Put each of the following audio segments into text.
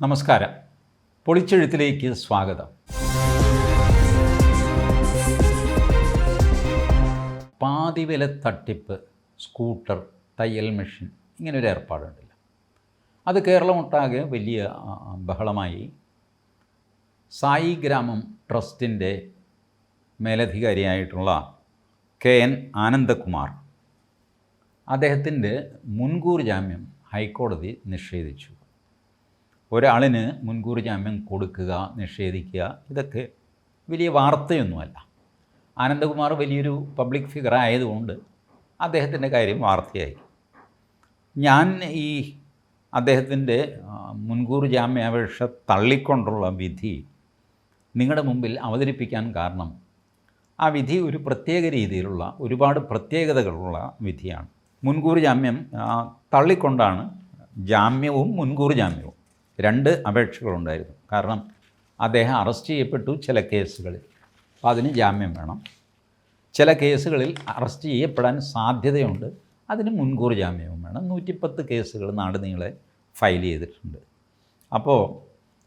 നമസ്കാരം. പൊളിച്ചെഴുത്തിലേക്ക് സ്വാഗതം. പാതിവില തട്ടിപ്പ്, സ്കൂട്ടർ, തയ്യൽ മെഷീൻ, ഇങ്ങനൊരു ഏർപ്പാടുണ്ടല്ലോ. അത് കേരളമൊട്ടാകെ വലിയ ബഹളമായി. സായി ഗ്രാമം ട്രസ്റ്റിൻ്റെ മേലധികാരിയായിട്ടുള്ള KN ആനന്ദകുമാർ, അദ്ദേഹത്തിൻ്റെ മുൻകൂർ ജാമ്യം ഹൈക്കോടതി നിഷേധിച്ചു. ഒരാളിന് മുൻകൂർ ജാമ്യം കൊടുക്കുക, നിഷേധിക്കുക, ഇതൊക്കെ വലിയ വാർത്തയൊന്നുമല്ല. ആനന്ദകുമാർ വലിയൊരു പബ്ലിക് ഫിഗർ ആയതുകൊണ്ട് അദ്ദേഹത്തിൻ്റെ കാര്യം വാർത്തയായി. ഞാൻ ഈ അദ്ദേഹത്തിൻ്റെ മുൻകൂർ ജാമ്യാപേക്ഷ തള്ളിക്കൊണ്ടുള്ള വിധി നിങ്ങളുടെ മുമ്പിൽ അവതരിപ്പിക്കാൻ കാരണം, ആ വിധി ഒരു പ്രത്യേക രീതിയിലുള്ള ഒരുപാട് പ്രത്യേകതകളുള്ള വിധിയാണ്. മുൻകൂർ ജാമ്യം തള്ളിക്കൊണ്ടാണ് ജാമ്യവും മുൻകൂർ ജാമ്യവും രണ്ട് അപേക്ഷകളുണ്ടായിരുന്നു. കാരണം അദ്ദേഹം അറസ്റ്റ് ചെയ്യപ്പെട്ടു ചില കേസുകളിൽ, അപ്പോൾ അതിന് ജാമ്യം വേണം. ചില കേസുകളിൽ അറസ്റ്റ് ചെയ്യപ്പെടാൻ സാധ്യതയുണ്ട്, അതിന് മുൻകൂർ ജാമ്യവും വേണം. 110 കേസുകൾ നാട് നീളെ ഫയൽ ചെയ്തിട്ടുണ്ട്. അപ്പോൾ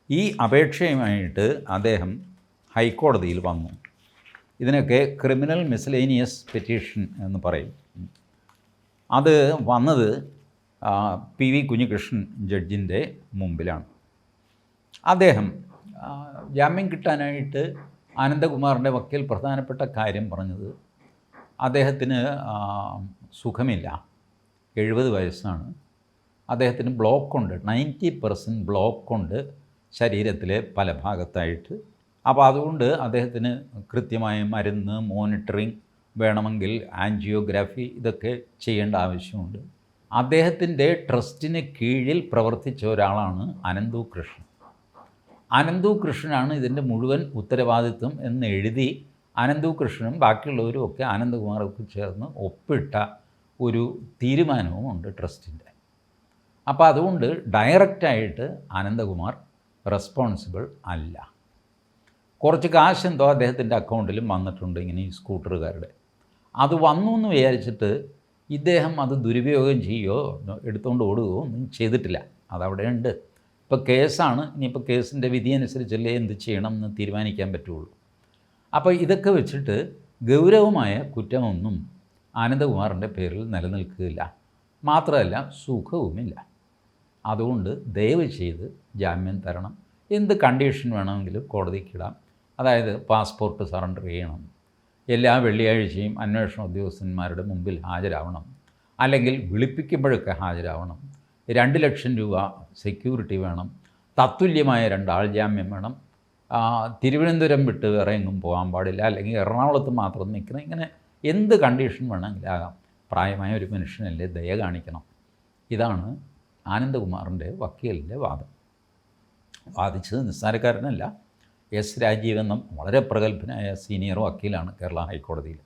ഈ അപേക്ഷയുമായിട്ട് അദ്ദേഹം ഹൈക്കോടതിയിൽ വന്നു. ഇതിനൊക്കെ ക്രിമിനൽ മിസ്ലേനിയസ് പെറ്റീഷൻ എന്ന് പറയും. അത് വന്നത് PV കുഞ്ഞികൃഷ്ണൻ ജഡ്ജിൻ്റെ മുമ്പിലാണ്. അദ്ദേഹം ജാമ്യം കിട്ടാനായിട്ട് ആനന്ദകുമാറിൻ്റെ വക്കീൽ പ്രധാനപ്പെട്ട കാര്യം പറഞ്ഞത്, അദ്ദേഹത്തിന് സുഖമില്ല, 70 വയസ്സാണ്, അദ്ദേഹത്തിന് ബ്ലോക്കുണ്ട്, 90% ബ്ലോക്കുണ്ട് ശരീരത്തിലെ പല ഭാഗത്തായിട്ട്. അപ്പോൾ അതുകൊണ്ട് അദ്ദേഹത്തിന് കൃത്യമായ മരുന്ന്, മോണിറ്ററിങ്, വേണമെങ്കിൽ ആൻജിയോഗ്രാഫി, ഇതൊക്കെ ചെയ്യേണ്ട ആവശ്യമുണ്ട്. അദ്ദേഹത്തിൻ്റെ ട്രസ്റ്റിന് കീഴിൽ പ്രവർത്തിച്ച ഒരാളാണ് അനന്തു കൃഷ്ണൻ. അനന്തു കൃഷ്ണനാണ് ഇതിൻ്റെ മുഴുവൻ ഉത്തരവാദിത്വം എന്ന് എഴുതി അനന്തു കൃഷ്ണനും ബാക്കിയുള്ളവരും ഒക്കെ ആനന്ദകുമാറൊക്കെ ചേർന്ന് ഒപ്പിട്ട ഒരു തീരുമാനവും ഉണ്ട് ട്രസ്റ്റിൻ്റെ. അപ്പോൾ അതുകൊണ്ട് ഡയറക്റ്റായിട്ട് ആനന്ദകുമാർ റെസ്പോൺസിബിൾ അല്ല. കുറച്ച് കാശെന്തോ അദ്ദേഹത്തിൻ്റെ അക്കൗണ്ടിലും വന്നിട്ടുണ്ട്, ഇങ്ങനെ ഈ സ്കൂട്ടറുകാരുടെ. അത് വന്നു എന്ന് വിചാരിച്ചിട്ട് ഇദ്ദേഹം അത് ദുരുപയോഗം ചെയ്യുകയോ എടുത്തുകൊണ്ട് ഓടുകയോ ഒന്നും ചെയ്തിട്ടില്ല. അതവിടെ ഉണ്ട്. ഇപ്പോൾ കേസാണ്, ഇനിയിപ്പോൾ കേസിൻ്റെ വിധി അനുസരിച്ചല്ലേ എന്ത് ചെയ്യണം എന്ന് തീരുമാനിക്കാൻ പറ്റുള്ളൂ. അപ്പോൾ ഇതൊക്കെ വെച്ചിട്ട് ഗൗരവമായ കുറ്റമൊന്നും ആനന്ദകുമാറിൻ്റെ പേരിൽ നിലനിൽക്കുകയില്ല, മാത്രമല്ല സുഖവുമില്ല. അതുകൊണ്ട് ദയവ് ചെയ്ത് ജാമ്യം തരണം. എന്ത് കണ്ടീഷൻ വേണമെങ്കിലും കോടതിക്കിടാം. അതായത് പാസ്പോർട്ട് സറണ്ടർ ചെയ്യണം, എല്ലാ വെള്ളിയാഴ്ചയും അന്വേഷണ ഉദ്യോഗസ്ഥന്മാരുടെ മുമ്പിൽ ഹാജരാവണം, അല്ലെങ്കിൽ വിളിപ്പിക്കുമ്പോഴൊക്കെ ഹാജരാവണം, 2 ലക്ഷം രൂപ സെക്യൂരിറ്റി വേണം, തത്തുല്യമായ 2 ആൾ ജാമ്യം വേണം, തിരുവനന്തപുരം വിട്ട് വേറെ എങ്ങും പോകാൻ പാടില്ല, അല്ലെങ്കിൽ എറണാകുളത്ത് മാത്രം നിൽക്കണം. ഇങ്ങനെ എന്ത് കണ്ടീഷൻ വേണമെങ്കിലാകാം. പ്രായമായ ഒരു മനുഷ്യനല്ലേ, ദയ കാണിക്കണം. ഇതാണ് ആനന്ദകുമാറിൻ്റെ വക്കീലിൻ്റെ വാദം. വാദിച്ചത് നിസ്സാരക്കാരനല്ല, S. രാജീവ് എന്ന വളരെ പ്രഗത്ഭനായ സീനിയർ വക്കീലാണ് കേരള ഹൈക്കോടതിയിൽ.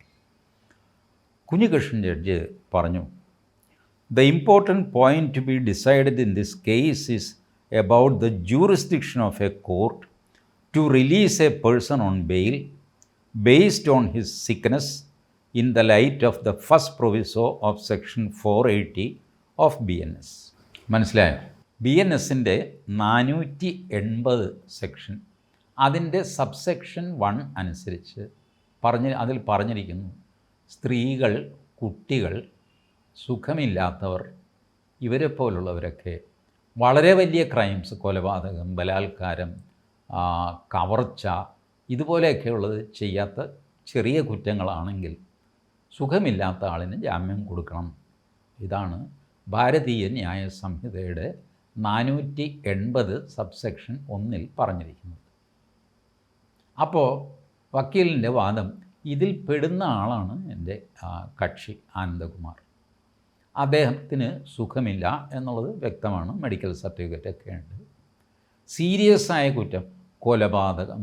കുഞ്ഞികൃഷ്ണൻ ജഡ്ജ് പറഞ്ഞു, "The important point to be decided in this case is about the jurisdiction of a court to release a person on bail based on his sickness in the light of the first proviso of section 480 of BNS." മനസ്സിലായോ? BNSൻ്റെ 480 section, അതിൻ്റെ subsection 1 അനുസരിച്ച് അതിൽ പറഞ്ഞിരിക്കുന്നു, സ്ത്രീകൾ, കുട്ടികൾ, സുഖമില്ലാത്തവർ, ഇവരെ പോലുള്ളവരൊക്കെ വളരെ വലിയ ക്രൈംസ്, കൊലപാതകം, ബലാത്കാരം, കവർച്ച, ഇതുപോലെയൊക്കെയുള്ളത് ചെയ്യാത്ത ചെറിയ കുറ്റങ്ങളാണെങ്കിൽ സുഖമില്ലാത്ത ആളിന് ജാമ്യം കൊടുക്കണം. ഇതാണ് ഭാരതീയ ന്യായ സംഹിതയുടെ 480 സബ്സെക്ഷൻ 1 പറഞ്ഞിരിക്കുന്നത്. അപ്പോൾ വക്കീലിൻ്റെ വാദം, ഇതിൽ പെടുന്ന ആളാണ് എൻ്റെ കക്ഷി ആനന്ദകുമാർ. അദ്ദേഹത്തിന് സുഖമില്ല എന്നുള്ളത് വ്യക്തമാണ്, മെഡിക്കൽ സർട്ടിഫിക്കറ്റൊക്കെ ഉണ്ട്. സീരിയസ് ആയ കുറ്റം, കൊലപാതകം,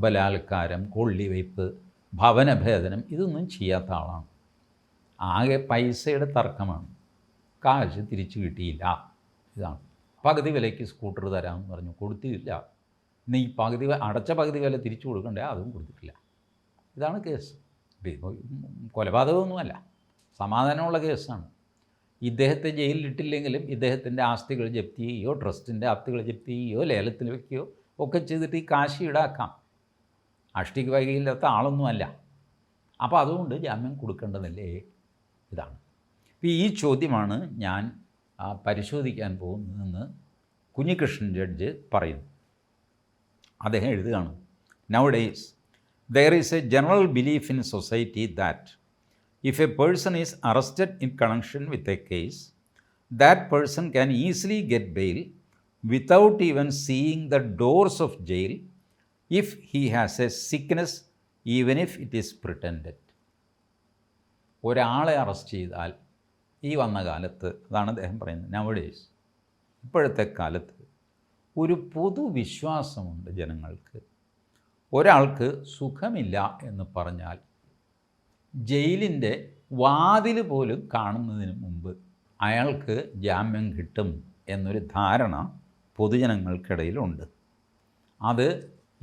ബലാത്കാരം, കൊള്ളിവയ്പ്പ്, ഭവനഭേദനം, ഇതൊന്നും ചെയ്യാത്ത ആളാണ്. ആകെ പൈസയുടെ തർക്കമാണ്, കാശ് തിരിച്ചു കിട്ടിയില്ല. ഇതാണ്. പകുതി വിലയ്ക്ക് സ്കൂട്ടർ തരാമെന്ന് പറഞ്ഞു, കൊടുത്തില്ല. നീ അടച്ച പകുതി വില തിരിച്ചു കൊടുക്കണ്ടേ, അതും കൊടുത്തിട്ടില്ല. ഇതാണ് കേസ്. കൊലപാതകമൊന്നുമല്ല, സമാധാനമുള്ള കേസാണ്. ഇദ്ദേഹത്തെ ജയിലിലിട്ടില്ലെങ്കിലും ഇദ്ദേഹത്തിൻ്റെ ആസ്തികൾ ജപ്തി ചെയ്യുകയോ ട്രസ്റ്റിൻ്റെ ആസ്തികൾ ജപ്തി ചെയ്യുകയോ ലേലത്തിൽ വയ്ക്കുകയോ ഒക്കെ ചെയ്തിട്ട് ഈ കാശ് ഈടാക്കാം. അഷ്ടിക്ക് വൈകയില്ലാത്ത ആളൊന്നുമല്ല. അപ്പോൾ അതുകൊണ്ട് ജാമ്യം കൊടുക്കേണ്ടതല്ലേ? ഇതാണ്. ഇപ്പോൾ ഈ ചോദ്യമാണ് ഞാൻ പരിശോധിക്കാൻ പോകുന്നതെന്ന് കുഞ്ഞികൃഷ്ണൻ ജഡ്ജ് പറയുന്നു. അദ്ദേഹം എഴുതുകയാണ്, Nowadays, there is a general belief in society that if a person is arrested in connection with a case, that person can easily get bail without even seeing the doors of jail if he has a sickness, even if it is pretended. ഒരാളെ arrest ചെയ്താൽ ഈ വന്ന കാലത്ത്, അതാണ് അദ്ദേഹം പറയുന്നത്, nowadays, ഇപ്പോഴത്തെ കാലത്ത് ഒരു പൊതുവിശ്വാസമുണ്ട് ജനങ്ങൾക്ക്. ഒരാൾക്ക് സുഖമില്ല എന്ന് പറഞ്ഞാൽ ജയിലിൻ്റെ വാതിൽ പോലും കാണുന്നതിന് മുമ്പ് അയാൾക്ക് ജാമ്യം കിട്ടും എന്നൊരു ധാരണ പൊതുജനങ്ങൾക്കിടയിലുണ്ട്. അത്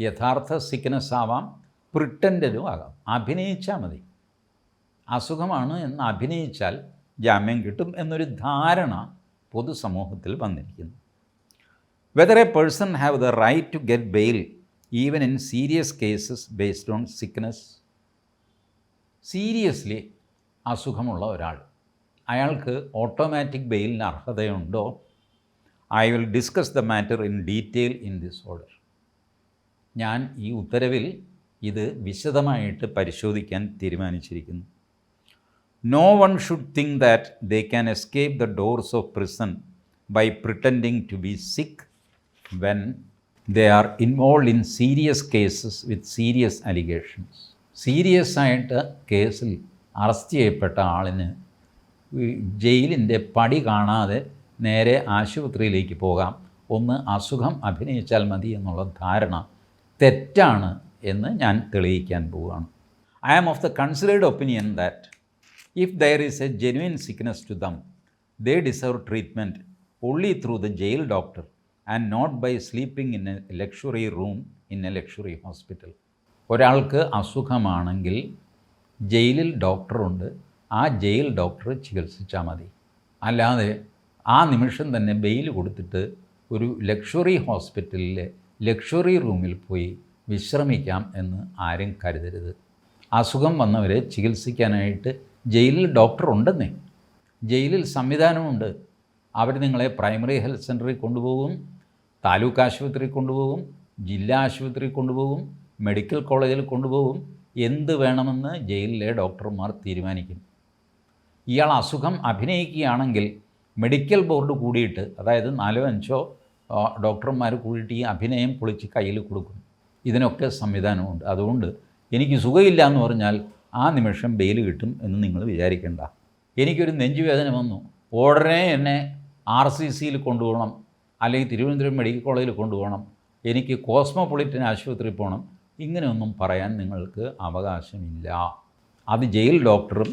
യഥാർത്ഥ സിക്നസ് ആവാം, പ്രിട്ടൻഡലും ആകാം. അഭിനയിച്ചാൽ മതി. അസുഖമാണ് എന്ന് അഭിനയിച്ചാൽ ജാമ്യം കിട്ടും എന്നൊരു ധാരണ പൊതുസമൂഹത്തിൽ വന്നിരിക്കുന്നു. Whether a person have the right to get bail even in serious cases based on sickness. Seriously അസുഖമുള്ള ഒരാൾ, അയാൾക്ക് ഓട്ടോമാറ്റിക് ബെയിലിന് അർഹതയുണ്ടോ? I will discuss the matter in detail in this order. ഞാൻ ഈ ഉത്തരവിൽ ഇത് വിശദമായിട്ട് പരിശോധിക്കാൻ തീരുമാനിച്ചിരിക്കുന്നു. No one should think that they can escape the doors of prison by pretending to be sick when they are involved in serious cases with serious allegations. Serious ആയിട്ട് കേസിൽ arrest ചെയ്യപ്പെട്ട ആളിന് ജയിലിൻ്റെ പടി കാണാതെ നേരെ ആശുപത്രിയിലേക്ക് പോകാം, ഒന്ന് അസുഖം അഭിനയിച്ചാൽ മതി എന്നുള്ള ധാരണ തെറ്റാണ് എന്ന് ഞാൻ തെളിയിക്കാൻ പോവുകയാണ്. I am of the considered opinion that if there is a genuine sickness to them, they deserve treatment only through the jail doctor and not by sleeping in a luxury room in a luxury hospital. ഒരാൾക്ക് അസുഖമാണെങ്കിൽ ജയിലിൽ ഡോക്ടറുണ്ട്, ആ jail doctor ചികിത്സിച്ചാൽ മതി. അല്ലാതെ ആ നിമിഷം തന്നെ bail കൊടുത്തിട്ട് ഒരു ലക്ഷറി ഹോസ്പിറ്റലിലെ ലക്ഷറി റൂമിൽ പോയി വിശ്രമിക്കാം എന്ന് ആരും കരുതരുത്. അസുഖം വന്നവരെ ചികിത്സിക്കാനായിട്ട് ജയിലിൽ ഡോക്ടർ ഉണ്ടെന്നേ, ജയിലിൽ സംവിധാനമുണ്ട്. അവർ നിങ്ങളെ പ്രൈമറി ഹെൽത്ത് സെൻ്ററിൽ കൊണ്ടുപോകും, താലൂക്ക് ആശുപത്രിയിൽ കൊണ്ടുപോകും, ജില്ലാ ആശുപത്രിയിൽ കൊണ്ടുപോകും, മെഡിക്കൽ കോളേജിൽ കൊണ്ടുപോകും. എന്ത് വേണമെന്ന് ജയിലിലെ ഡോക്ടർമാർ തീരുമാനിക്കും. ഇയാൾ അസുഖം അഭിനയിക്കുകയാണെങ്കിൽ മെഡിക്കൽ ബോർഡ് കൂടിയിട്ട്, അതായത് 4-5 ഡോക്ടർമാർ കൂടിയിട്ട് ഈ അഭിനയം പൊളിച്ച് കയ്യിൽ കൊടുക്കും. ഇതിനൊക്കെ സംവിധാനമുണ്ട്. അതുകൊണ്ട് എനിക്ക് സുഖമില്ല എന്ന് പറഞ്ഞാൽ ആ നിമിഷം ബെയിൽ കിട്ടും എന്ന് നിങ്ങൾ വിചാരിക്കേണ്ട. എനിക്കൊരു നെഞ്ചുവേദന വന്നു, ഉടനെ എന്നെ RCCയിൽ കൊണ്ടുപോകണം, അല്ലെങ്കിൽ തിരുവനന്തപുരം മെഡിക്കൽ കോളേജിൽ കൊണ്ടുപോകണം, എനിക്ക് കോസ്മോപൊളിറ്റൻ ആശുപത്രിയിൽ പോകണം, ഇങ്ങനെയൊന്നും പറയാൻ നിങ്ങൾക്ക് അവകാശമില്ല. അത് ജയിൽ ഡോക്ടറും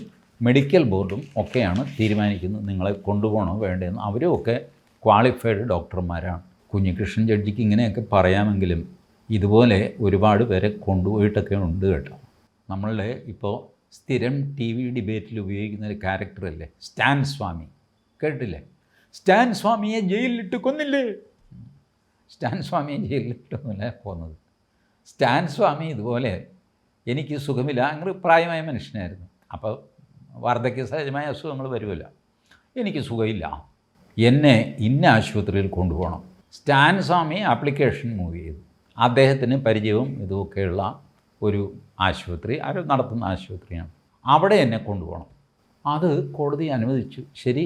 മെഡിക്കൽ ബോർഡും ഒക്കെയാണ് തീരുമാനിക്കുന്നത് നിങ്ങളെ കൊണ്ടുപോകണോ വേണ്ടതെന്ന്. അവരും ഒക്കെ ക്വാളിഫൈഡ് ഡോക്ടർമാരാണ്. കുഞ്ഞികൃഷ്ണൻ ജഡ്ജിക്ക് ഇങ്ങനെയൊക്കെ പറയാമെങ്കിലും ഇതുപോലെ ഒരുപാട് പേരെ കൊണ്ടുപോയിട്ടൊക്കെ ഉണ്ട് കേട്ടോ. നമ്മളുടെ ഇപ്പോൾ സ്ഥിരം TV ഡിബേറ്റിൽ ഉപയോഗിക്കുന്ന ഒരു ക്യാരക്ടറല്ലേ സ്റ്റാൻ സ്വാമി, കേട്ടില്ലേ? സ്റ്റാൻ സ്വാമിയെ ജയിലിലിട്ട് കൊന്നില്ലേ? സ്റ്റാൻ സ്വാമിയെ ജയിലിലിട്ടൊന്നുമില്ല പോകുന്നത്. സ്റ്റാൻ സ്വാമി ഇതുപോലെ എനിക്ക് സുഖമില്ല, അങ്ങനെ പ്രായമായ മനുഷ്യനായിരുന്നു. അപ്പോൾ വാർദ്ധക്യ സഹജമായ അസുഖങ്ങൾ വരുമല്ലോ. എനിക്ക് സുഖമില്ല, എന്നെ ഇന്ന ആശുപത്രിയിൽ കൊണ്ടുപോകണം. സ്റ്റാൻ സ്വാമി ആപ്ലിക്കേഷൻ മൂവ് ചെയ്തു. അദ്ദേഹത്തിന് പരിചയവും ഇതുമൊക്കെയുള്ള ഒരു ആശുപത്രി, ആരോ നടത്തുന്ന ആശുപത്രിയാണ്. അവിടെ എന്നെ കൊണ്ടുപോകണം. അത് കോടതി അനുവദിച്ചു. ശരി,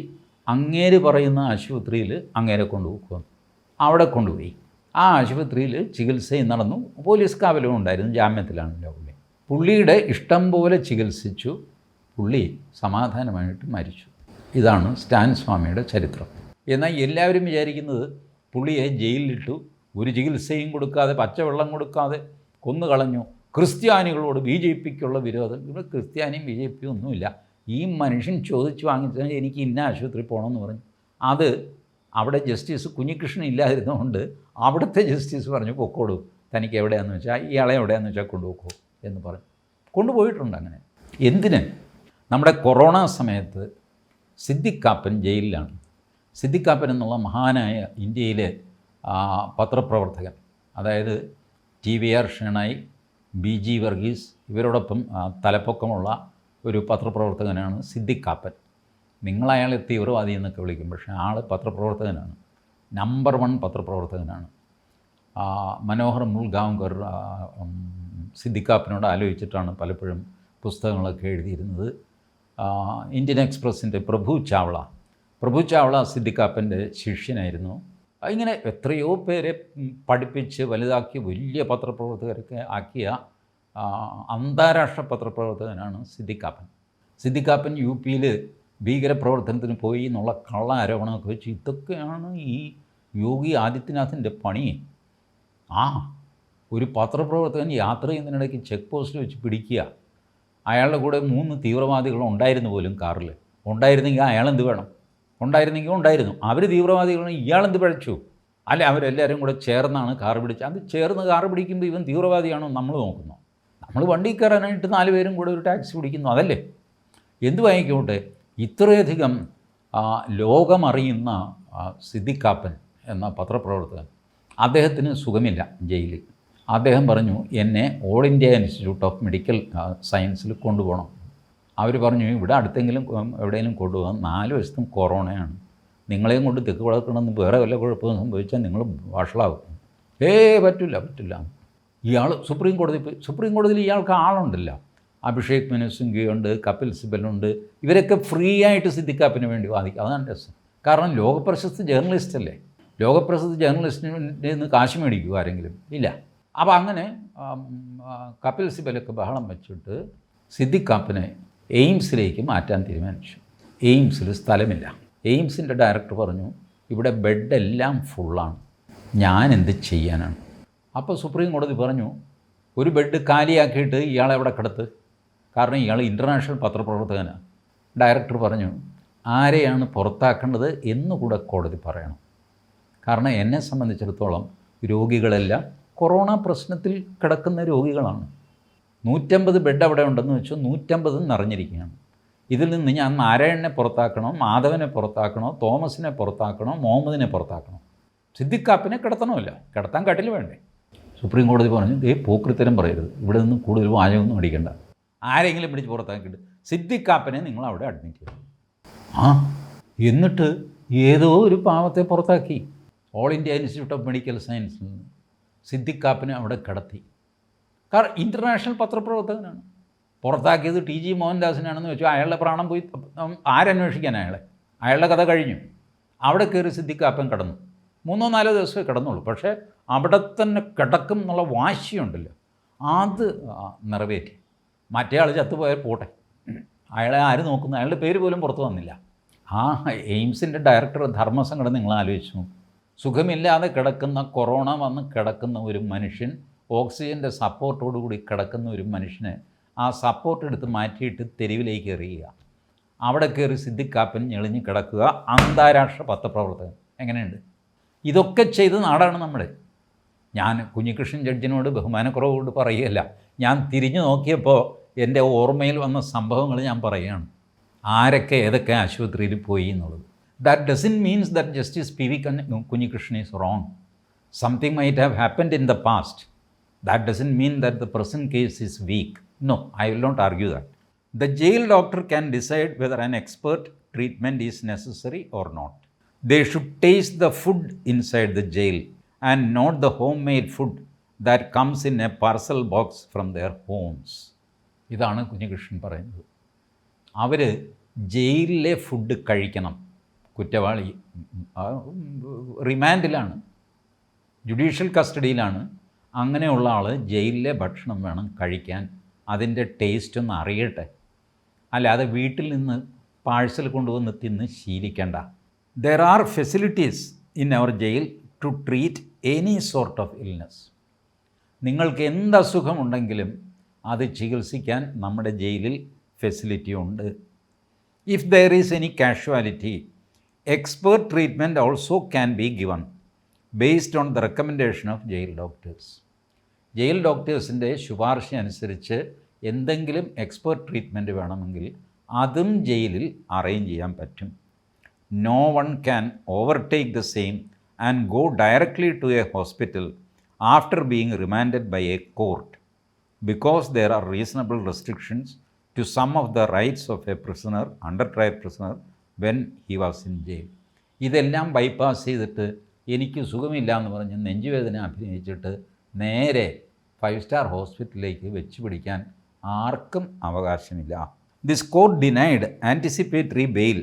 അങ്ങേര് പറയുന്ന ആശുപത്രിയിൽ അങ്ങേരെ കൊണ്ടുപോകും. അവിടെ കൊണ്ടുപോയി. ആ ആശുപത്രിയിൽ ചികിത്സയും നടന്നു. പോലീസ് കാവലും ഉണ്ടായിരുന്നു. ജാമ്യത്തിലാണല്ലോ പുള്ളി. പുള്ളിയുടെ ഇഷ്ടം പോലെ ചികിത്സിച്ചു. പുള്ളി സമാധാനമായിട്ട് മരിച്ചു. ഇതാണ് സ്റ്റാൻ സ്വാമിയുടെ ചരിത്രം. എന്നാൽ എല്ലാവരും വിചാരിക്കുന്നത് പുള്ളിയെ ജയിലിലിട്ടു, ഒരു ചികിത്സയും കൊടുക്കാതെ, പച്ചവെള്ളം കൊടുക്കാതെ കൊന്നുകളഞ്ഞു. ക്രിസ്ത്യാനികളോട് BJPക്കുള്ള വിരോധം. ഇവിടെ ക്രിസ്ത്യാനിയും BJPയും ഒന്നുമില്ല. ഈ മനുഷ്യൻ ചോദിച്ചു വാങ്ങിച്ചാൽ എനിക്ക് ഇന്ന ആശുപത്രി പോകണമെന്ന് പറഞ്ഞു. അത് അവിടെ ജസ്റ്റിസ് കുഞ്ഞികൃഷ്ണൻ ഇല്ലാതിരുന്നതുകൊണ്ട് അവിടുത്തെ ജസ്റ്റിസ് പറഞ്ഞു പൊക്കോളൂ, തനിക്ക് എവിടെയാണെന്ന് വെച്ചാൽ, ഇയാളെ എവിടെയാണെന്ന് വെച്ചാൽ കൊണ്ടുപോക്കോ എന്ന് പറഞ്ഞു. കൊണ്ടുപോയിട്ടുണ്ട്. അങ്ങനെ എന്തിന്? നമ്മുടെ കൊറോണ സമയത്ത് സിദ്ദിഖ് കാപ്പൻ ജയിലിലാണ്. സിദ്ദിഖ് കാപ്പൻ എന്നുള്ള മഹാനായ ഇന്ത്യയിലെ പത്രപ്രവർത്തകൻ, അതായത് TVR ഷേണായി, BG വർഗീസ് ഇവരോടൊപ്പം തലപ്പൊക്കമുള്ള ഒരു പത്രപ്രവർത്തകനാണ് സിദ്ദിഖ് കാപ്പൻ. നിങ്ങളയാളെ തീവ്രവാദി എന്നൊക്കെ വിളിക്കും, പക്ഷേ ആൾ പത്രപ്രവർത്തകനാണ്, നമ്പർ 1 പത്രപ്രവർത്തകനാണ്. മനോഹർ മുൾഗാംകർ സിദ്ദിഖ് കാപ്പനോട് ആലോചിച്ചിട്ടാണ് പലപ്പോഴും പുസ്തകങ്ങളൊക്കെ എഴുതിയിരുന്നത്. ഇന്ത്യൻ എക്സ്പ്രസിൻ്റെ പ്രഭു ചാവള സിദ്ദിഖ് കാപ്പൻ്റെ ശിഷ്യനായിരുന്നു. ഇങ്ങനെ എത്രയോ പേരെ പഠിപ്പിച്ച് വലുതാക്കി വലിയ പത്രപ്രവർത്തകരൊക്കെ ആക്കിയ അന്താരാഷ്ട്ര പത്രപ്രവർത്തകനാണ് സിദ്ദിഖ് കാപ്പൻ. സിദ്ദിഖ് കാപ്പൻ UP-യിൽ ഭീകരപ്രവർത്തനത്തിന് പോയി എന്നുള്ള കള്ള ആരോപണമൊക്കെ വെച്ച് ഇതൊക്കെയാണ് ഈ യോഗി ആദിത്യനാഥിൻ്റെ പണി. ഒരു പത്രപ്രവർത്തകൻ യാത്ര ചെയ്യുന്നതിനിടയ്ക്ക് ചെക്ക് പോസ്റ്റിൽ വെച്ച് പിടിക്കുക. അയാളുടെ കൂടെ 3 തീവ്രവാദികൾ ഉണ്ടായിരുന്നു പോലും കാറിൽ. ഉണ്ടായിരുന്നെങ്കിൽ അയാളെന്ത് വേണം? ഉണ്ടായിരുന്നു. അവർ തീവ്രവാദികളാണ്, ഇയാളെന്ത് പിഴച്ചു? അല്ല, അവരെല്ലാവരും കൂടെ ചേർന്നാണ് കാർ പിടിച്ചത്. അത് ചേർന്ന് കാർ പിടിക്കുമ്പോൾ ഇവൻ തീവ്രവാദിയാണോ നമ്മൾ നോക്കുന്നു? നമ്മൾ വണ്ടി കയറാനായിട്ട് 4 പേരും കൂടെ ഒരു ടാക്സി പിടിക്കുന്നു, അതല്ലേ? എന്ത് വാങ്ങിക്കോട്ടെ, ഇത്രയധികം ലോകമറിയുന്ന സിദ്ദിഖ് കാപ്പൻ എന്ന പത്രപ്രവർത്തകൻ, അദ്ദേഹത്തിന് സുഖമില്ല ജയിലിൽ. അദ്ദേഹം പറഞ്ഞു, എന്നെ all India institute of medical സയൻസിൽ കൊണ്ടുപോകണം. അവർ പറഞ്ഞു, ഇവിടെ അടുത്തെങ്കിലും എവിടെയെങ്കിലും കൊണ്ടുപോകാം, 4 വശത്തും കൊറോണയാണ്, നിങ്ങളെയും കൊണ്ട് തെക്ക് വളർത്തണമെന്ന് വേറെ വല്ല കുഴപ്പവും സംഭവിച്ചാൽ നിങ്ങൾ വഷളാകും. പറ്റില്ല. ഇയാൾ സുപ്രീം കോടതിയിൽ ഇയാൾക്ക് ആളുണ്ടല്ലോ, അഭിഷേക് മനു സിംഘിയുണ്ട്, കപിൽ സിബലുണ്ട്, ഇവരൊക്കെ ഫ്രീ ആയിട്ട് സിദ്ദിഖ് കാപ്പന് വേണ്ടി വാദിക്കും. അതാണ് രസം. കാരണം ലോകപ്രശസ്ത ജേർണലിസ്റ്റല്ലേ, ലോകപ്രശസ്ത ജേർണലിസ്റ്റിന് നിന്ന് കാശ് മേടിക്കുക ആരെങ്കിലും? ഇല്ല. അപ്പോൾ അങ്ങനെ കപിൽ സിബലൊക്കെ ബഹളം വെച്ചിട്ട് സിദ്ദിഖ് കാപ്പനെ എയിംസിലേക്ക് മാറ്റാൻ തീരുമാനിച്ചു. എയിംസിൽ സ്ഥലമില്ല. എയിംസിൻ്റെ ഡയറക്ടർ പറഞ്ഞു, ഇവിടെ ബെഡെല്ലാം ഫുള്ളാണ്, ഞാൻ എന്ത് ചെയ്യാനാണ്? അപ്പോൾ സുപ്രീം കോടതി പറഞ്ഞു, ഒരു ബെഡ് കാലിയാക്കിയിട്ട് ഇയാളെ അവിടെ കിടത്ത്, കാരണം ഇയാൾ ഇൻ്റർനാഷണൽ പത്രപ്രവർത്തകനാണ്. ഡയറക്ടർ പറഞ്ഞു, ആരെയാണ് പുറത്താക്കേണ്ടത് എന്നുകൂടെ കോടതി പറയണം. കാരണം എന്നെ സംബന്ധിച്ചിടത്തോളം രോഗികളെല്ലാം കൊറോണ പ്രശ്നത്തിൽ കിടക്കുന്ന രോഗികളാണ്. 150 ബെഡ് അവിടെ ഉണ്ടെന്ന് വെച്ചാൽ 150 നിറഞ്ഞിരിക്കുകയാണ്. ഇതിൽ നിന്ന് ഞാൻ നാരായണനെ പുറത്താക്കണോ, മാധവനെ പുറത്താക്കണോ, തോമസിനെ പുറത്താക്കണോ, മുഹമ്മദിനെ പുറത്താക്കണോ? സിദ്ദിഖ് കാപ്പനെ കിടത്തണമല്ലോ, കിടത്താൻ കട്ടിൽ വേണ്ടേ? സുപ്രീം കോടതി പറഞ്ഞു, പോക്രിത്തരം പറയരുത്, ഇവിടെ നിന്ന് കൂടുതൽ വാചകമൊന്നും അടിക്കണ്ട, ആരെങ്കിലും പിടിച്ച് പുറത്താക്കിയിട്ട് സിദ്ദിഖ് കാപ്പനെ നിങ്ങൾ അവിടെ അഡ്മിറ്റ് ചെയ്തു. എന്നിട്ട് ഏതോ ഒരു പാവത്തെ പുറത്താക്കി. All India institute of medical സയൻസിൽ നിന്ന് സിദ്ദിഖ് കാപ്പനെ അവിടെ കിടത്തി. കാരണം ഇൻ്റർനാഷണൽ പത്രപ്രവർത്തകനാണ്. പുറത്താക്കിയത് TG മോഹൻദാസിനാണെന്ന് വെച്ചാൽ അയാളുടെ പ്രാണം പോയി, ആരന്വേഷിക്കാൻ അയാളുടെ കഥ കഴിഞ്ഞു. അവിടെ കയറി സിദ്ദിഖ് കാപ്പൻ കിടന്നു. 3-4 ദിവസമേ കിടന്നുള്ളൂ. പക്ഷേ അവിടെ തന്നെ കിടക്കും എന്നുള്ള വാശിയുണ്ടല്ലോ, അത് നിറവേറ്റി. മറ്റേ ആൾ ചത്തുപോയാൽ പോട്ടെ, അയാളെ ആര് നോക്കുന്നു? അയാളുടെ പേര് പോലും പുറത്തു വന്നില്ല. എയിംസിൻ്റെ ഡയറക്ടർ ധർമ്മസങ്കടം നിങ്ങൾ ആലോചിച്ചു. സുഖമില്ലാതെ കിടക്കുന്ന, കൊറോണ വന്ന് കിടക്കുന്ന ഒരു മനുഷ്യൻ, ഓക്സിജൻ്റെ സപ്പോർട്ടോടുകൂടി കിടക്കുന്ന ഒരു മനുഷ്യനെ ആ സപ്പോർട്ട് എടുത്ത് മാറ്റിയിട്ട് തെരുവിലേക്ക് എറിയുക. അവിടെ കയറി സിദ്ദിഖ് കാപ്പൻ ഞെളിഞ്ഞ് കിടക്കുക. അന്താരാഷ്ട്ര പത്രപ്രവർത്തകൻ. എങ്ങനെയുണ്ട്? ഇതൊക്കെ ചെയ്ത നാടാണ് നമ്മുടെ. ഞാൻ കുഞ്ഞികൃഷ്ണൻ ജഡ്ജിനോട് ബഹുമാനക്കുറവോട് പറയുകയല്ല, ഞാൻ തിരിഞ്ഞു നോക്കിയപ്പോൾ എൻ്റെ ഓർമ്മയിൽ വന്ന സംഭവങ്ങൾ ഞാൻ പറയുകയാണ്, ആരൊക്കെ ഏതൊക്കെ ആശുപത്രിയിൽ പോയി എന്നുള്ളത്. That doesn't means that justice PV Kunhikrishnan is wrong. Something might have happened in the past. That doesn't mean that the present case is weak. No, I will not argue that. The jail doctor can decide whether an expert treatment is necessary or not. They should taste the food inside the jail and not the homemade food that comes in a parcel box from their homes. ഇതാണ് കുഞ്ഞികൃഷ്ണൻ പറയുന്നത്. അവർ ജയിലിലെ food കഴിക്കണം. കുറ്റവാളി റിമാൻഡിലാണ്, judicial കസ്റ്റഡിയിലാണ്. അങ്ങനെയുള്ള ആൾ ജയിലിലെ ഭക്ഷണം വേണം കഴിക്കാൻ, അതിൻ്റെ ടേസ്റ്റ് ഒന്ന് അറിയട്ടെ. അല്ലാതെ വീട്ടിൽ നിന്ന് പാഴ്സൽ കൊണ്ടുവന്ന് തിന്ന് ശീലിക്കേണ്ട. There are facilities in our jail to treat any sort of illness. നിങ്ങൾക്ക് എന്ത് അസുഖമുണ്ടെങ്കിലും അത് ചികിത്സിക്കാൻ നമ്മുടെ ജയിലിൽ ഫെസിലിറ്റി ഉണ്ട്. If there is any casualty, expert treatment also can be given based on the recommendation of jail doctors. Jail ഡോക്ടേഴ്സിൻ്റെ ശുപാർശ അനുസരിച്ച് എന്തെങ്കിലും എക്സ്പേർട്ട് ട്രീറ്റ്മെൻറ്റ് വേണമെങ്കിൽ അതും ജയിലിൽ അറേഞ്ച് ചെയ്യാൻ പറ്റും. No one can overtake the same and go directly to a hospital after being remanded by a court because there are reasonable restrictions to some of the rights of a prisoner, under trial prisoner, when he was in jail. ഇതെല്ലാം bypass ചെയ്തിട്ട് എനിക്ക് സുഖമില്ല എന്ന് പറഞ്ഞ് നെഞ്ചുവേദന അഭിനയിച്ചിട്ട് നേരെ 5-star ഹോസ്പിറ്റലിലേക്ക് വെച്ച് പിടിക്കാൻ ആർക്കും അവകാശമില്ല. This court denied anticipatory bail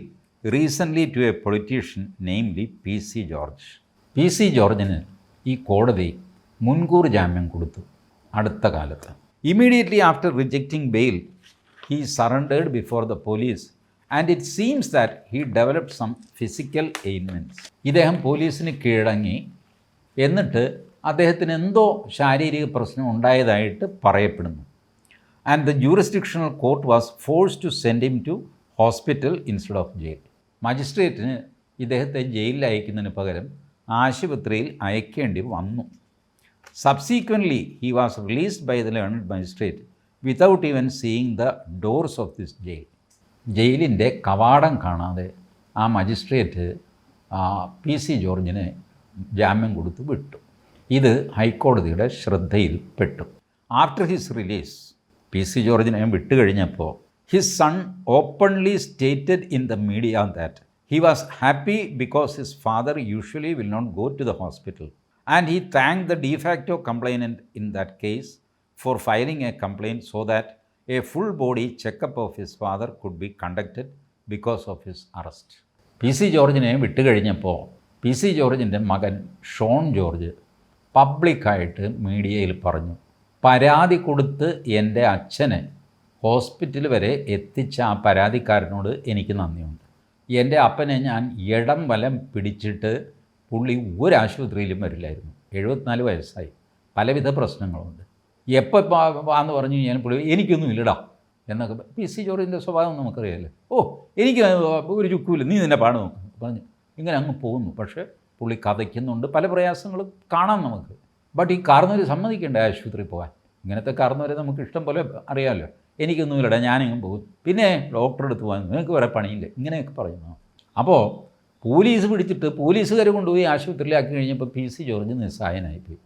recently to a politician namely PC George. PC ജോർജിന് ഈ കോടതി മുൻകൂർ ജാമ്യം കൊടുത്തു അടുത്ത കാലത്ത്. Immediately after rejecting bail, he surrendered before the police and it seems that he developed some physical ailments. ഇദ്ദേഹം പോലീസിന് കീഴടങ്ങി, എന്നിട്ട് അദ്ദേഹത്തിന് എന്തോ ശാരീരിക പ്രശ്നം ഉണ്ടായതായിട്ട് പറയപ്പെടുന്നു. And the jurisdictional court was forced to send him to hospital instead of jail. മജിസ്ട്രേറ്റിന് ഇദ്ദേഹത്തെ ജയിലിൽ അയക്കുന്നതിന് പകരം ആശുപത്രിയിൽ അയക്കേണ്ടി വന്നു. Subsequently, he was released by the learned magistrate without even seeing the doors of this jail. ജയിലിൻ്റെ കവാടം കാണാതെ ആ മജിസ്ട്രേറ്റ് PC ജോർജിനെ ജാമ്യം കൊടുത്ത് വിട്ടു. ഇത് ഹൈക്കോടതിയുടെ ശ്രദ്ധയിൽപ്പെട്ടു. ആഫ്റ്റർ ഹിസ് റിലീസ്, PC ജോർജിനെ വിട്ടുകഴിഞ്ഞപ്പോൾ his son openly stated in the media that he was happy because his father usually will not go to the hospital. And he thanked the de facto complainant in that case for filing a complaint so that a full body checkup of his father could be conducted because of his arrest. PC ജോർജിനെ വിട്ടുകഴിഞ്ഞപ്പോൾ PC ജോർജിൻ്റെ മകൻ ഷോൺ ജോർജ് പബ്ലിക്കായിട്ട് മീഡിയയിൽ പറഞ്ഞു, പരാതി കൊടുത്ത് എൻ്റെ അച്ഛനെ ഹോസ്പിറ്റൽ വരെ എത്തിച്ച ആ പരാതിക്കാരനോട് എനിക്ക് നന്ദിയുണ്ട്. എൻ്റെ അപ്പനെ ഞാൻ ഇടം വലം പിടിച്ചിട്ട് പുള്ളി ഒരാശുപത്രിയിലും വരില്ലായിരുന്നു. 74 വയസ്സായി, പലവിധ പ്രശ്നങ്ങളുണ്ട്. എപ്പോൾ എന്ന് പറഞ്ഞു കഴിഞ്ഞാൽ പുള്ളി എനിക്കൊന്നും ഇല്ലടാ എന്നൊക്കെ. PC ജോർജിൻ്റെ സ്വഭാവം നമുക്കറിയാമല്ലോ. എനിക്ക് ഒരു ചുക്കുമില്ല, നീ നിൻ്റെ പാട് നോക്കും പറഞ്ഞു ഇങ്ങനെ അങ്ങ് പോകുന്നു. പക്ഷേ പുള്ളി കഥയ്ക്കുന്നുണ്ട്, പല പ്രയാസങ്ങളും കാണാം നമുക്ക്. ബട്ട് ഈ കാർന്നവർ സമ്മതിക്കേണ്ട ആശുപത്രി പോകാൻ. ഇങ്ങനത്തെ കാർന്നവരെ നമുക്ക് ഇഷ്ടം പോലെ അറിയാമല്ലോ. എനിക്കൊന്നും ഇല്ലടാ, ഞാനിങ്ങും പോകും, പിന്നെ ഡോക്ടറെ അടുത്ത് പോകാൻ നിങ്ങൾക്ക് വേറെ പണിയില്ല, ഇങ്ങനെയൊക്കെ പറയുന്നു. അപ്പോൾ പോലീസ് പിടിച്ചിട്ട് പോലീസുകാർ കൊണ്ടുപോയി ആശുപത്രിയിലാക്കി കഴിഞ്ഞപ്പോൾ PC ജോർജ് നിസ്സഹായനായിപ്പോയി.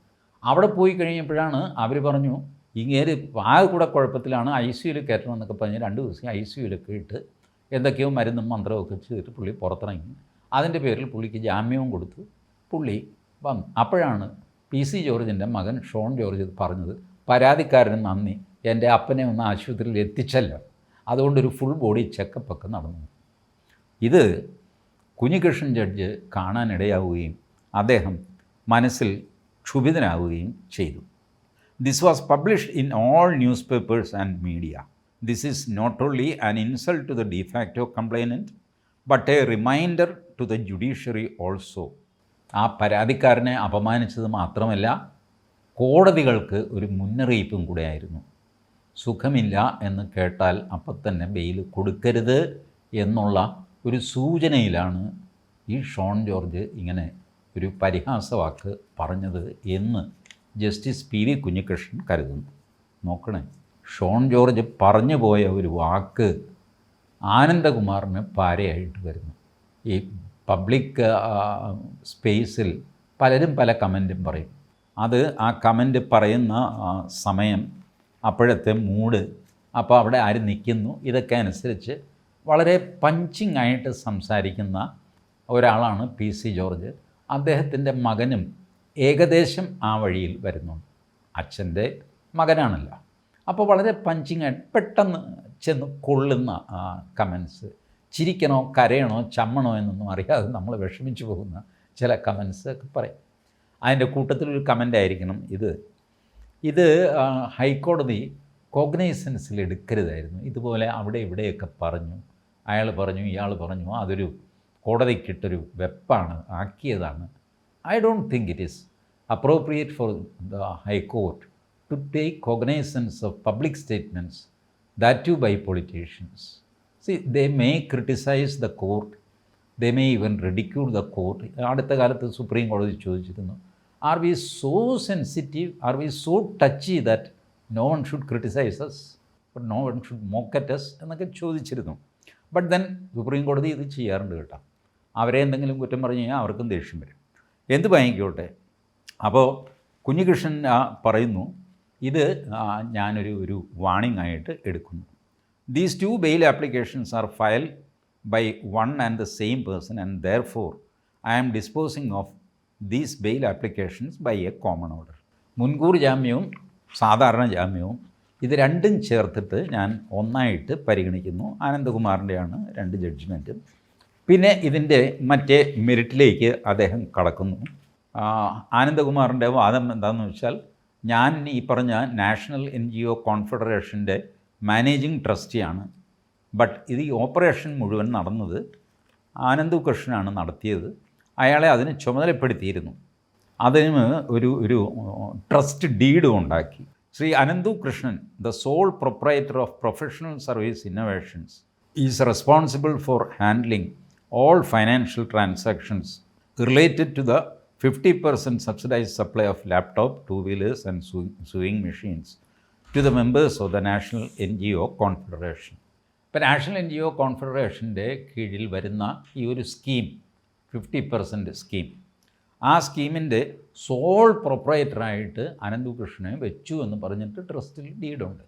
അവിടെ പോയി കഴിഞ്ഞപ്പോഴാണ് അവർ പറഞ്ഞു ഇങ്ങേര് ആകെ കൂടെ കുഴപ്പത്തിലാണ്, ICUയിൽ കയറ്റണമെന്നൊക്കെ പറഞ്ഞ് 2 ദിവസം ICUയിലൊക്കെ ഇട്ട് എന്തൊക്കെയോ മരുന്നും മന്ത്രമൊക്കെ ചെയ്തിട്ട് പുള്ളി പുറത്തിറങ്ങി. അതിൻ്റെ പേരിൽ പുള്ളിക്ക് ജാമ്യവും കൊടുത്തു, പുള്ളി വന്നു. അപ്പോഴാണ് PC ജോർജിൻ്റെ മകൻ ഷോൺ ജോർജ് പറഞ്ഞത്, പരാതിക്കാരന് നന്ദി, എൻ്റെ അപ്പനെ ഒന്ന് ആശുപത്രിയിൽ എത്തിച്ചല്ലോ, അതുകൊണ്ടൊരു ഫുൾ ബോഡി ചെക്കപ്പൊക്കെ നടന്നു. ഇത് കുഞ്ഞികൃഷ്ണൻ ജഡ്ജ് കാണാനിടയാവുകയും അദ്ദേഹം മനസ്സിൽ ക്ഷുഭിതനാവുകയും ചെയ്തു. This was published in all newspapers and media. This is not only an insult to the de facto complainant but a reminder to the judiciary also. ആ പരാതിക്കാരനെ അപമാനിച്ചത് മാത്രമല്ല, കോടതികൾക്ക് ഒരു മുന്നറിയിപ്പും കൂടെയായിരുന്നു. സുഖമില്ല എന്ന് കേട്ടാൽ അപ്പം തന്നെ ബെയിൽ കൊടുക്കരുത് എന്നുള്ള ഒരു സൂചനയിലാണ് ഈ ഷോൺ ജോർജ് ഇങ്ങനെ ഒരു പരിഹാസവാക്ക് പറഞ്ഞത് എന്ന് ജസ്റ്റിസ് PV കുഞ്ഞികൃഷ്ണൻ കരുതുന്നു. നോക്കണേ, ഷോൺ ജോർജ് പറഞ്ഞു പോയ ഒരു വാക്ക് ആനന്ദകുമാറിന് പാരയായിട്ട് വരുന്നു. ഈ പബ്ലിക് സ്പേസിൽ പലരും പല കമൻറ്റും പറയും. അത് ആ കമൻറ്റ് പറയുന്ന സമയം, അപ്പോഴത്തെ മൂഡ്, അപ്പോൾ അവിടെ ആര് നിൽക്കുന്നു, ഇതൊക്കെ അനുസരിച്ച് വളരെ പഞ്ചിങ് ആയിട്ട് സംസാരിക്കുന്ന ഒരാളാണ് PC ജോർജ്. അദ്ദേഹത്തിൻ്റെ മകനും ഏകദേശം ആ വഴിയിൽ വരുന്നുണ്ട്. അച്ഛൻ്റെ മകനാണല്ലോ. അപ്പോൾ വളരെ പഞ്ചിങ് ആയിട്ട് പെട്ടെന്ന് ചെന്ന് കൊള്ളുന്ന കമൻസ്, ചിരിക്കണോ കരയണോ ചമ്മണോ എന്നൊന്നും അറിയാതെ നമ്മൾ വിഷമിച്ചു പോകുന്ന ചില കമൻസ് ഒക്കെ പറയും. അതിൻ്റെ കൂട്ടത്തിലൊരു കമൻ്റ് ആയിരിക്കണം ഇത് ഹൈക്കോടതി കോഗ്നൈസൻസിൽ എടുക്കരുതായിരുന്നു. ഇതുപോലെ അവിടെ ഇവിടെയൊക്കെ പറഞ്ഞു, അയാൾ പറഞ്ഞു, ഇയാൾ പറഞ്ഞു, അതൊരു കോടതിക്കിട്ടൊരു വെപ്പാണ്, ആക്കിയതാണ്. I don't think it is appropriate for the high court to take cognisance of public statements, that too by politicians. See, they may criticise the court, they may even ridicule the court. അടുത്ത കാലത്ത് supreme കോടതി ചോദിച്ചിരുന്നു, are we so sensitive, are we so touchy that no one should criticize us, but no one should mock at us എന്നൊക്കെ ചോദിച്ചിരുന്നു. But then supreme കോടതി ഇത് ചെയ്യാറുണ്ട് കേട്ടോ. അവരെ എന്തെങ്കിലും കുറ്റം പറഞ്ഞു കഴിഞ്ഞാൽ അവർക്കും ദേഷ്യം വരും. എന്ത് വാങ്ങിക്കോട്ടെ. അപ്പോൾ കുഞ്ഞികൃഷ്ണൻ പറയുന്നു, ഇത് ഞാനൊരു വാണിംഗ് ആയിട്ട് എടുക്കുന്നു. These two bail applications are filed by one and the same person, and therefore I am disposing of these bail applications by a common order. മുൻകൂർ ജാമ്യവും സാധാരണ ജാമ്യവും ഇത് രണ്ടും ചേർത്തിട്ട് ഞാൻ ഒന്നായിട്ട് പരിഗണിക്കുന്നു. ആനന്ദകുമാറിൻ്റെയാണ് 2 ജഡ്ജ്മെൻറ്റും. പിന്നെ ഇതിൻ്റെ മറ്റേ മെറിറ്റിലേക്ക് അദ്ദേഹം കടക്കുന്നു. ആനന്ദകുമാറിൻ്റെ വാദം എന്താണെന്ന് വെച്ചാൽ, ഞാൻ ഈ പറഞ്ഞ നാഷണൽ NGO കോൺഫെഡറേഷൻ്റെ മാനേജിങ് ട്രസ്റ്റിയാണ്. ബട്ട് ഇത് ഈ ഓപ്പറേഷൻ മുഴുവൻ നടന്നത് ആനന്ദു കൃഷ്ണനാണ് നടത്തിയത്. അയാളെ അതിന് ചുമതലപ്പെടുത്തിയിരുന്നു. അതിന് ഒരു ട്രസ്റ്റ് ഡീഡും ഉണ്ടാക്കി. Shri Ananthu Krishnan, the sole proprietor of professional service innovations, is responsible for handling all financial transactions related to the 50% subsidized supply of laptop, two-wheelers and sewing machines to the members of the National NGO Confederation. ഇപ്പോൾ national NGO കോൺഫെഡറേഷൻ്റെ കീഴിൽ വരുന്ന ഈ ഒരു scheme, 50% scheme, ആ സ്കീമിൻ്റെ soul പ്രൊപ്രൈറ്ററായിട്ട് Ananthu കൃഷ്ണനെ വെച്ചു എന്ന് പറഞ്ഞിട്ട് ട്രസ്റ്റിൽ ഡീഡുണ്ട്.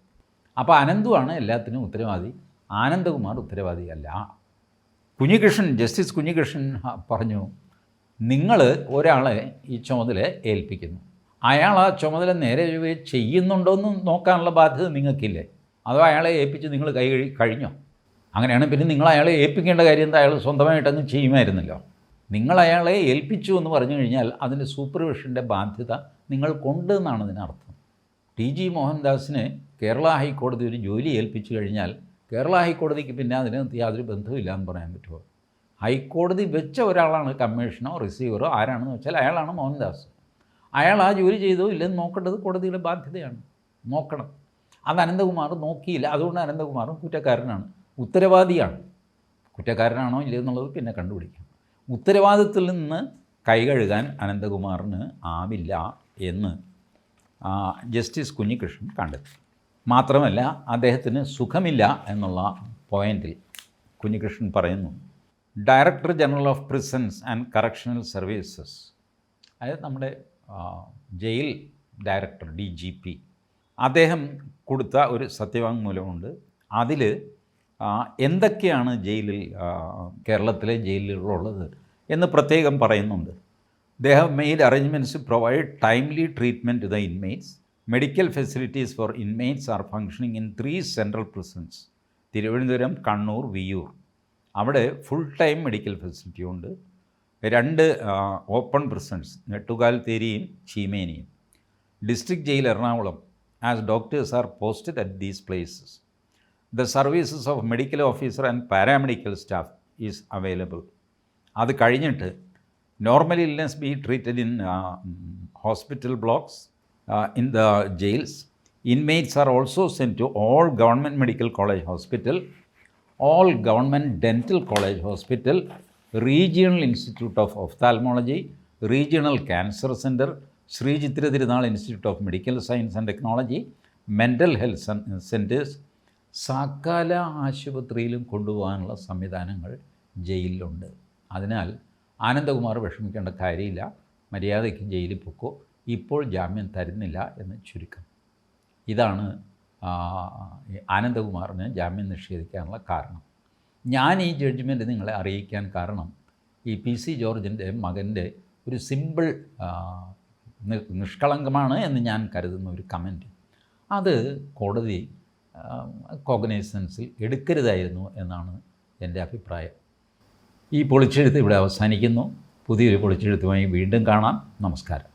അപ്പോൾ അനന്തുവാണ് എല്ലാത്തിനും ഉത്തരവാദി, ആനന്ദകുമാർ ഉത്തരവാദിയല്ല. കുഞ്ഞികൃഷ്ണൻ, ജസ്റ്റിസ് കുഞ്ഞികൃഷ്ണൻ പറഞ്ഞു, നിങ്ങൾ ഒരാളെ ഈ ചുമതല ഏൽപ്പിക്കുന്നു, അയാൾ ആ ചുമതല നേരെ ചെയ്യുന്നുണ്ടോ എന്ന് നോക്കാനുള്ള ബാധ്യത നിങ്ങൾക്കില്ലേ? അതോ അയാളെ ഏൽപ്പിച്ച് നിങ്ങൾ കഴിഞ്ഞോ? അങ്ങനെയാണ് പിന്നെ നിങ്ങൾ അയാളെ ഏൽപ്പിക്കേണ്ട കാര്യം എന്താ? അയാൾ സ്വന്തമായിട്ടങ്ങ് ചെയ്യുമായിരുന്നല്ലോ. നിങ്ങൾ അയാളെ ഏൽപ്പിച്ചു എന്ന് പറഞ്ഞു കഴിഞ്ഞാൽ അതിൻ്റെ സൂപ്പർവിഷൻ്റെ ബാധ്യത നിങ്ങൾക്കുണ്ട് എന്നാണ് ഇതിനർത്ഥം. TG മോഹൻദാസിന് കേരള ഹൈക്കോടതി ഒരു ജോലി ഏൽപ്പിച്ചു കഴിഞ്ഞാൽ കേരള ഹൈക്കോടതിക്ക് പിന്നെ അതിനകത്ത് യാതൊരു ബന്ധവുമില്ല എന്ന് പറയാൻ പറ്റുമോ? ഹൈക്കോടതി വെച്ച ഒരാളാണ് കമ്മീഷനോ റിസീവറോ ആരാണെന്ന് വെച്ചാൽ അയാളാണ് മോഹൻദാസ്. അയാൾ ആ ജോലി ചെയ്തോ ഇല്ലെന്ന് നോക്കേണ്ടത് കോടതിയുടെ ബാധ്യതയാണ്, നോക്കണം. അത് അനന്തകുമാർ നോക്കിയില്ല. അതുകൊണ്ട് അനന്തകുമാറും കുറ്റക്കാരനാണ്, ഉത്തരവാദിയാണ്. കുറ്റക്കാരനാണോ ഇല്ലെന്നുള്ളത് പിന്നെ കണ്ടുപിടിക്കാം. ഉത്തരവാദിത്തത്തിൽ നിന്ന് കൈകഴുകാൻ അനന്തകുമാറിന് ആവില്ല എന്ന് ജസ്റ്റിസ് കുഞ്ഞികൃഷ്ണൻ കണ്ടെത്തി. മാത്രമല്ല അദ്ദേഹത്തിന് സുഖമില്ല എന്നുള്ള പോയിൻറ്റിൽ കുഞ്ഞികൃഷ്ണൻ പറയുന്നു, director general of prisons and correctional services, അതായത് നമ്മുടെ ജയിൽ ഡയറക്ടർ DGP, അദ്ദേഹം കൊടുത്ത ഒരു സത്യവാങ്മൂലമുണ്ട്. അതിൽ എന്തൊക്കെയാണ് ജയിലിൽ, കേരളത്തിലെ ജയിലുകളുള്ളത് എന്ന് പ്രത്യേകം പറയുന്നുണ്ട്. They have made arrangements to provide timely treatment to the inmates. Medical facilities for inmates are functioning in 3 central prisons, Thiruvananthapuram, Kannur, Viyyur. അവിടെ ഫുൾ ടൈം മെഡിക്കൽ ഫെസിലിറ്റി ഉണ്ട്. 2 ഓപ്പൺ പ്രിസൺസ്, നെട്ടുകാൽത്തേരിയും ചീമേനിയും. District jail Ernakulam, as doctors are posted at these places. The services of medical officer and paramedical staff is available. അത് കഴിഞ്ഞിട്ട് normal illness be treated in hospital blocks in the jails. Inmates are also sent to all government medical college hospital, all government dental college hospital, regional institute of ophthalmology, regional cancer center, Sri Chitra Tirunal Institute of Medical Science and Technology, mental health centers. സകല ആശുപത്രിയിലും കൊണ്ടുപോകാനുള്ള സംവിധാനങ്ങൾ ജയിലിലുണ്ട്. അതിനാൽ ആനന്ദകുമാർ വിഷമിക്കേണ്ട കാര്യമില്ല, മര്യാദയ്ക്ക് ജയിലിൽ പൊക്കോ, ഇപ്പോൾ ജാമ്യം തരുന്നില്ല എന്ന് ചുരുക്കം. ഇതാണ് ആനന്ദകുമാറിന് ജാമ്യം നിഷേധിക്കാനുള്ള കാരണം. ഞാൻ ഈ ജഡ്ജ്മെൻറ്റ് നിങ്ങളെ അറിയിക്കാൻ കാരണം ഈ PC ജോർജിൻ്റെ മകൻ്റെ ഒരു സിമ്പിൾ നിഷ്കളങ്കമാണ് എന്ന് ഞാൻ കരുതുന്ന ഒരു കമൻറ്റ്, അത് കോടതി കോഗ്നൈസൻസിൽ എടുക്കരുതായിരുന്നു എന്നാണ് എൻ്റെ അഭിപ്രായം. ഈ പൊളിച്ചെഴുത്ത് ഇവിടെ അവസാനിക്കുന്നു. പുതിയൊരു പൊളിച്ചെഴുത്തുമായി വീണ്ടും കാണാം. നമസ്കാരം.